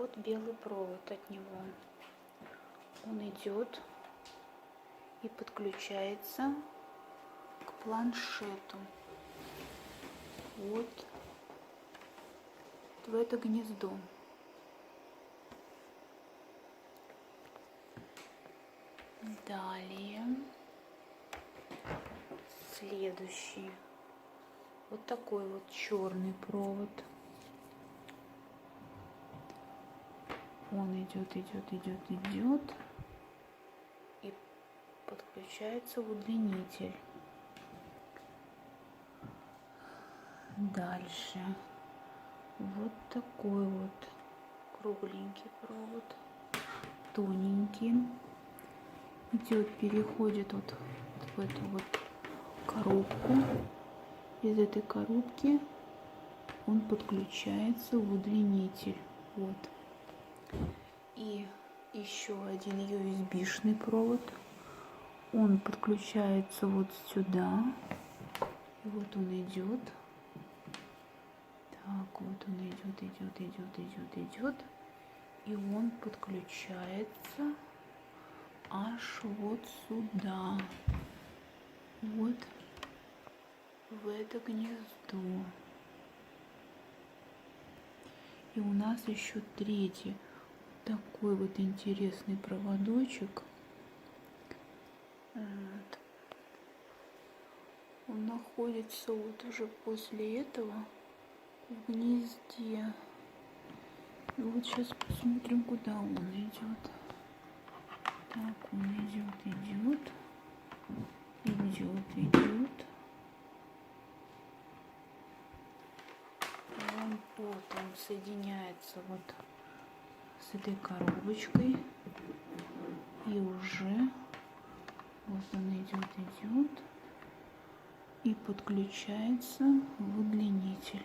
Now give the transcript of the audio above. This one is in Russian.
вот белый провод от него. Он идет и подключается к планшету. Вот в это гнездо. Далее следующий. Вот такой вот черный провод. Он идет и подключается в удлинитель. Дальше вот такой вот кругленький провод, тоненький, идет, переходит вот в эту вот коробку. Из этой коробки он подключается в удлинитель. Вот. И еще один USB-шный провод. Он подключается вот сюда. И вот он идет. Так, вот он идет. И он подключается аж вот сюда. Вот в это гнездо. И у нас еще третий такой вот интересный проводочек. Вот. Он находится вот уже после этого в гнезде. И вот сейчас посмотрим, куда он идет. Так, он идет. Вот он соединяется вот с этой коробочкой. И уже вот он идет и подключается в удлинитель.